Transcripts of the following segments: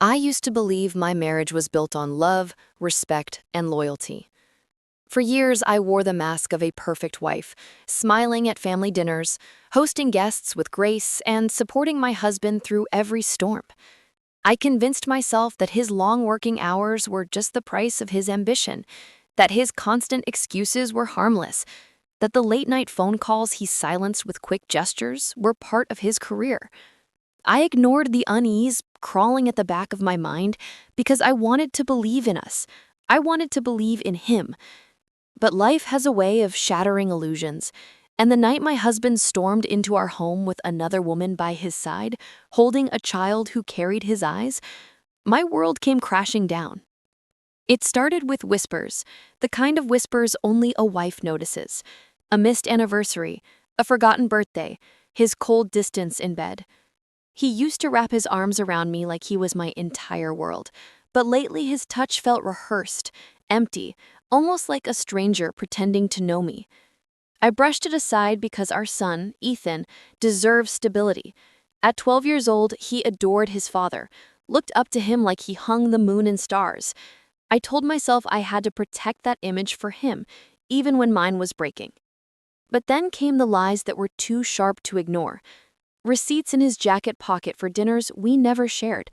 I used to believe my marriage was built on love, respect, and loyalty. For years, I wore the mask of a perfect wife, smiling at family dinners, hosting guests with grace, and supporting my husband through every storm. I convinced myself that his long working hours were just the price of his ambition, that his constant excuses were harmless, that the late night phone calls he silenced with quick gestures were part of his career. I ignored the unease crawling at the back of my mind because I wanted to believe in us. I wanted to believe in him. But life has a way of shattering illusions, and the night my husband stormed into our home with another woman by his side, holding a child who carried his eyes, my world came crashing down. It started with whispers, the kind of whispers only a wife notices. A missed anniversary, a forgotten birthday, his cold distance in bed. He used to wrap his arms around me like he was my entire world, but lately his touch felt rehearsed, empty, almost like a stranger pretending to know me. I brushed it aside because our son, Ethan, deserves stability. At 12 years old, he adored his father, looked up to him like he hung the moon and stars. I told myself I had to protect that image for him, even when mine was breaking. But then came the lies that were too sharp to ignore. Receipts in his jacket pocket for dinners we never shared.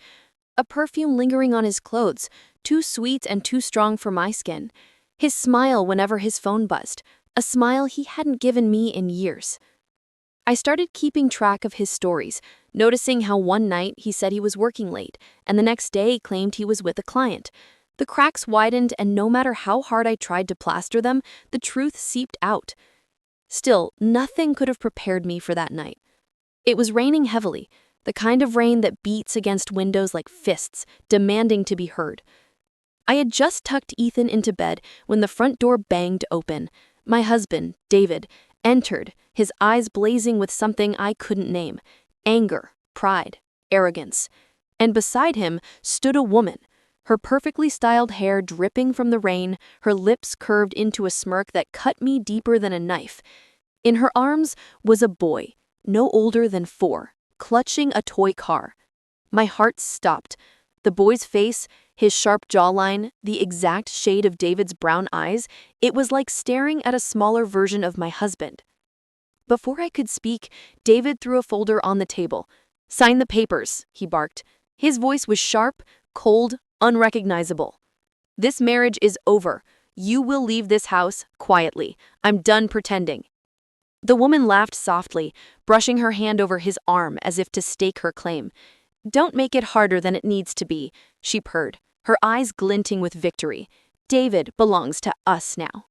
A perfume lingering on his clothes, too sweet and too strong for my skin. His smile whenever his phone buzzed, a smile he hadn't given me in years. I started keeping track of his stories, noticing how one night he said he was working late, and the next day claimed he was with a client. The cracks widened, and no matter how hard I tried to plaster them, the truth seeped out. Still, nothing could have prepared me for that night. It was raining heavily, the kind of rain that beats against windows like fists, demanding to be heard. I had just tucked Ethan into bed when the front door banged open. My husband, David, entered, his eyes blazing with something I couldn't name: anger, pride, arrogance. And beside him stood a woman, her perfectly styled hair dripping from the rain, her lips curved into a smirk that cut me deeper than a knife. In her arms was a boy, no older than 4, clutching a toy car. My heart stopped. The boy's face, his sharp jawline, the exact shade of David's brown eyes, it was like staring at a smaller version of my husband. Before I could speak, David threw a folder on the table. "Sign the papers," he barked. His voice was sharp, cold, unrecognizable. "This marriage is over. You will leave this house quietly. I'm done pretending." The woman laughed softly, brushing her hand over his arm as if to stake her claim. "Don't make it harder than it needs to be," she purred, her eyes glinting with victory. "David belongs to us now."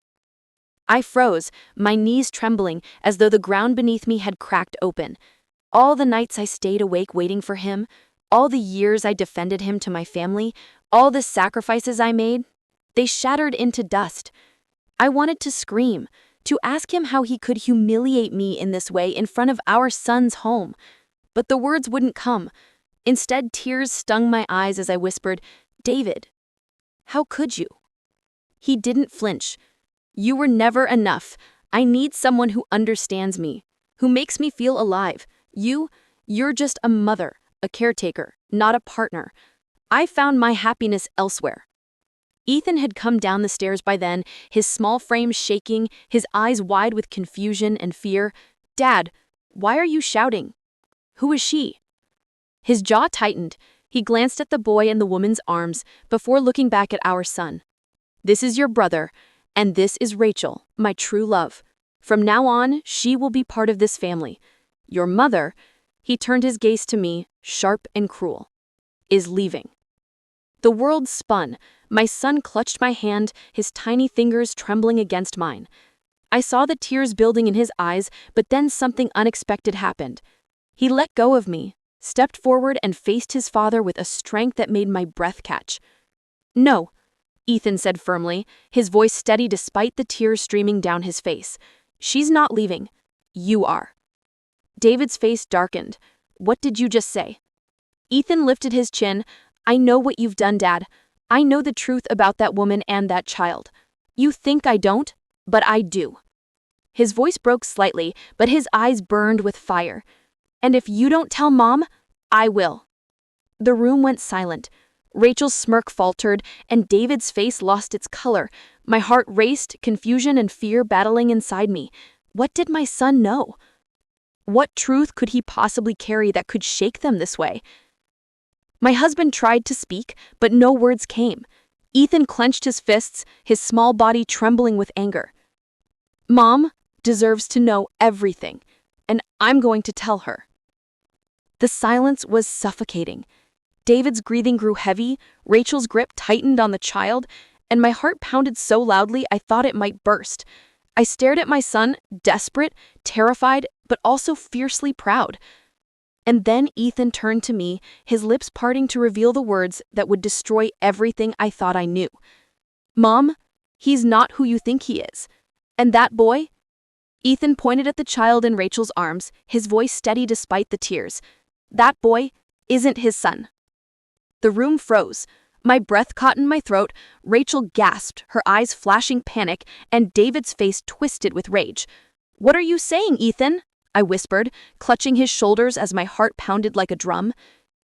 I froze, my knees trembling as though the ground beneath me had cracked open. All the nights I stayed awake waiting for him, all the years I defended him to my family, all the sacrifices I made, they shattered into dust. I wanted to scream, to ask him how he could humiliate me in this way in front of our son's home. But the words wouldn't come. Instead, tears stung my eyes as I whispered, "David, how could you?" He didn't flinch. "You were never enough. I need someone who understands me, who makes me feel alive. You're just a mother, a caretaker, not a partner. I found my happiness elsewhere." Ethan had come down the stairs by then, his small frame shaking, his eyes wide with confusion and fear. "Dad, why are you shouting? Who is she?" His jaw tightened. He glanced at the boy in the woman's arms before looking back at our son. "This is your brother, and this is Rachel, my true love. From now on, she will be part of this family. Your mother," he turned his gaze to me, sharp and cruel, "is leaving." The world spun. My son clutched my hand, his tiny fingers trembling against mine. I saw the tears building in his eyes, but then something unexpected happened. He let go of me, stepped forward, and faced his father with a strength that made my breath catch. "No," Ethan said firmly, his voice steady despite the tears streaming down his face. "She's not leaving. You are." David's face darkened. "What did you just say?" Ethan lifted his chin. "I know what you've done, Dad. I know the truth about that woman and that child. You think I don't, but I do." His voice broke slightly, but his eyes burned with fire. "And if you don't tell Mom, I will." The room went silent. Rachel's smirk faltered, and David's face lost its color. My heart raced, confusion and fear battling inside me. What did my son know? What truth could he possibly carry that could shake them this way? My husband tried to speak, but no words came. Ethan clenched his fists, his small body trembling with anger. Mom deserves to know everything, and I'm going to tell her. The silence was suffocating. David's breathing grew heavy, Rachel's grip tightened on the child, and my heart pounded so loudly I thought it might burst. I stared at my son, desperate, terrified, but also fiercely proud. And then Ethan turned to me, his lips parting to reveal the words that would destroy everything I thought I knew. Mom, he's not who you think he is. And that boy? Ethan pointed at the child in Rachel's arms, his voice steady despite the tears. That boy isn't his son. The room froze. My breath caught in my throat. Rachel gasped, her eyes flashing panic, and David's face twisted with rage. What are you saying, Ethan? I whispered, clutching his shoulders as my heart pounded like a drum.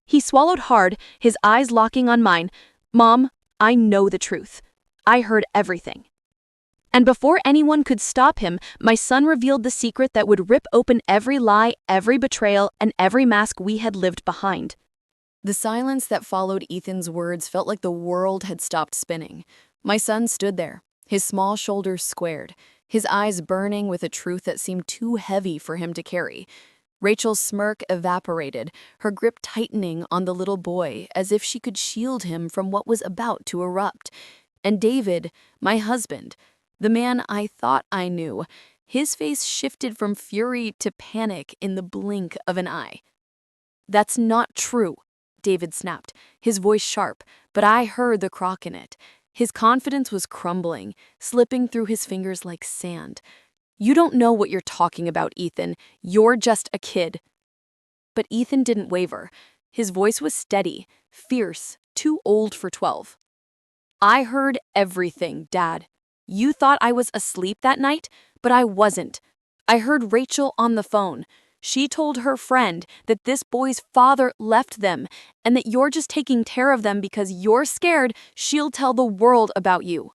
He swallowed hard, his eyes locking on mine. Mom, I know the truth. I heard everything. And before anyone could stop him, my son revealed the secret that would rip open every lie, every betrayal, and every mask we had lived behind. The silence that followed Ethan's words felt like the world had stopped spinning. My son stood there, his small shoulders squared, his eyes burning with a truth that seemed too heavy for him to carry. Rachel's smirk evaporated, her grip tightening on the little boy as if she could shield him from what was about to erupt. And David, my husband, the man I thought I knew, his face shifted from fury to panic in the blink of an eye. That's not true, David snapped, his voice sharp, but I heard the crock in it. His confidence was crumbling, slipping through his fingers like sand. You don't know what you're talking about, Ethan. You're just a kid. But Ethan didn't waver. His voice was steady, fierce, too old for 12. I heard everything, Dad. You thought I was asleep that night, but I wasn't. I heard Rachel on the phone. She told her friend that this boy's father left them and that you're just taking care of them because you're scared she'll tell the world about you.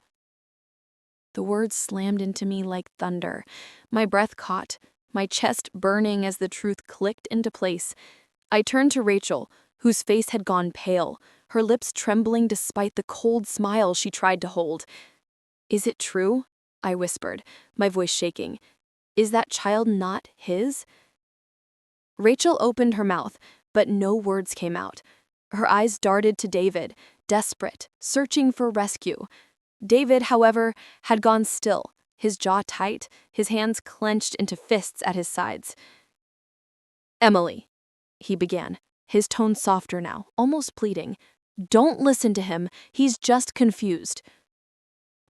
The words slammed into me like thunder. My breath caught, my chest burning as the truth clicked into place. I turned to Rachel, whose face had gone pale, her lips trembling despite the cold smile she tried to hold. Is it true? I whispered, my voice shaking. Is that child not his? Rachel opened her mouth, but no words came out. Her eyes darted to David, desperate, searching for rescue. David, however, had gone still, his jaw tight, his hands clenched into fists at his sides. Emily, he began, his tone softer now, almost pleading. Don't listen to him, he's just confused.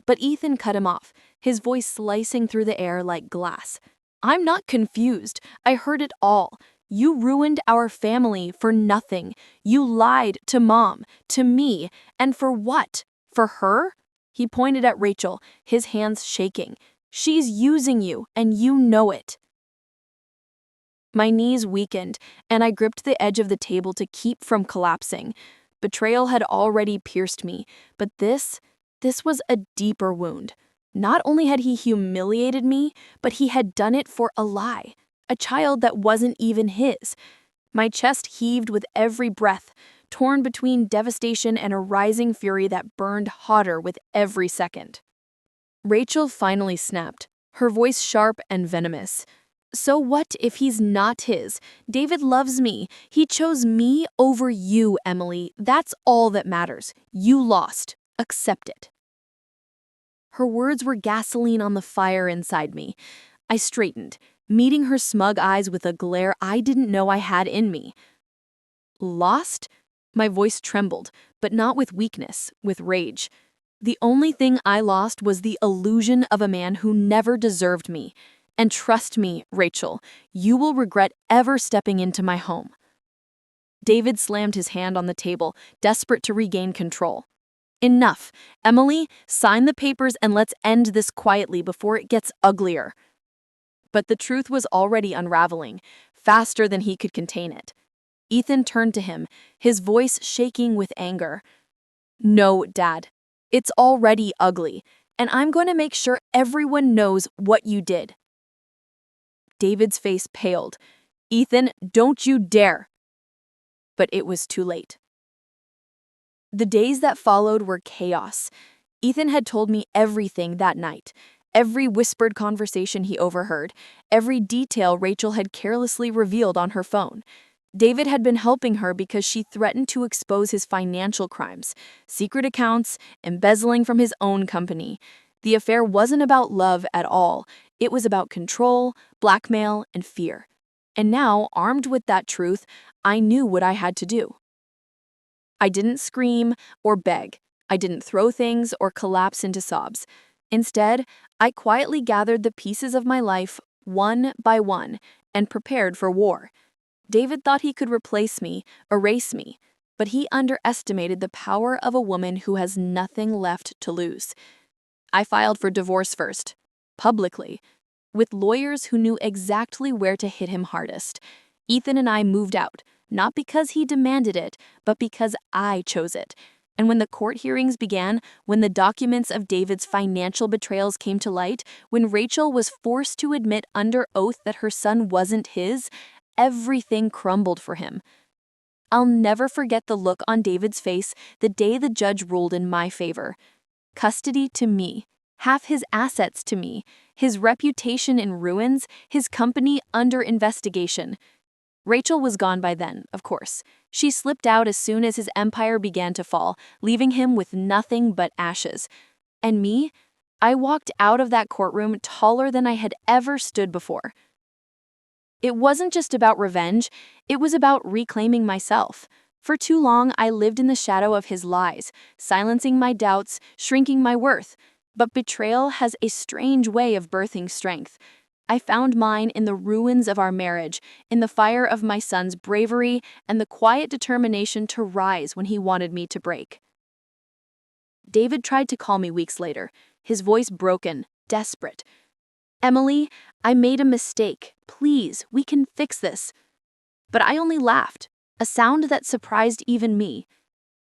But Ethan cut him off, his voice slicing through the air like glass. I'm not confused, I heard it all. You ruined our family for nothing. You lied to Mom, to me, and for what? For her? He pointed at Rachel, his hands shaking. She's using you, and you know it. My knees weakened, and I gripped the edge of the table to keep from collapsing. Betrayal had already pierced me, but this was a deeper wound. Not only had he humiliated me, but he had done it for a lie. A child that wasn't even his. My chest heaved with every breath, torn between devastation and a rising fury that burned hotter with every second. Rachel finally snapped, her voice sharp and venomous. So what if he's not his? David loves me. He chose me over you, Emily. That's all that matters. You lost. Accept it. Her words were gasoline on the fire inside me. I straightened, meeting her smug eyes with a glare I didn't know I had in me. Lost? My voice trembled, but not with weakness, with rage. The only thing I lost was the illusion of a man who never deserved me. And trust me, Rachel, you will regret ever stepping into my home. David slammed his hand on the table, desperate to regain control. Enough. Emily, sign the papers and let's end this quietly before it gets uglier. But the truth was already unraveling, faster than he could contain it. Ethan turned to him, his voice shaking with anger. No, Dad. It's already ugly, and I'm going to make sure everyone knows what you did. David's face paled. Ethan, don't you dare! But it was too late. The days that followed were chaos. Ethan had told me everything that night. Every whispered conversation he overheard, every detail Rachel had carelessly revealed on her phone. David had been helping her because she threatened to expose his financial crimes, secret accounts, embezzling from his own company. The affair wasn't about love at all. It was about control, blackmail, and fear. And now, armed with that truth, I knew what I had to do. I didn't scream or beg. I didn't throw things or collapse into sobs. Instead, I quietly gathered the pieces of my life one by one and prepared for war. David thought he could replace me, erase me, but he underestimated the power of a woman who has nothing left to lose. I filed for divorce first, publicly, with lawyers who knew exactly where to hit him hardest. Ethan and I moved out, not because he demanded it, but because I chose it. And when the court hearings began, when the documents of David's financial betrayals came to light, when Rachel was forced to admit under oath that her son wasn't his, everything crumbled for him. I'll never forget the look on David's face the day the judge ruled in my favor. Custody to me, half his assets to me, his reputation in ruins, his company under investigation. Rachel was gone by then, of course. She slipped out as soon as his empire began to fall, leaving him with nothing but ashes. And me? I walked out of that courtroom taller than I had ever stood before. It wasn't just about revenge, it was about reclaiming myself. For too long, I lived in the shadow of his lies, silencing my doubts, shrinking my worth. But betrayal has a strange way of birthing strength. I found mine in the ruins of our marriage, in the fire of my son's bravery, and the quiet determination to rise when he wanted me to break. David tried to call me weeks later, his voice broken, desperate. Emily, I made a mistake. Please, we can fix this. But I only laughed, a sound that surprised even me.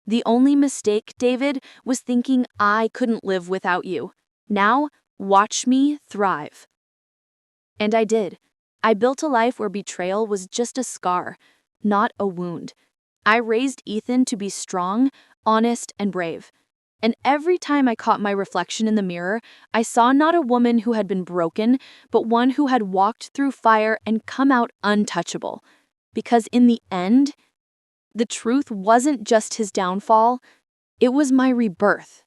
The only mistake, David, was thinking I couldn't live without you. Now, watch me thrive. And I did. I built a life where betrayal was just a scar, not a wound. I raised Ethan to be strong, honest, and brave. And every time I caught my reflection in the mirror, I saw not a woman who had been broken, but one who had walked through fire and come out untouchable. Because in the end, the truth wasn't just his downfall, it was my rebirth.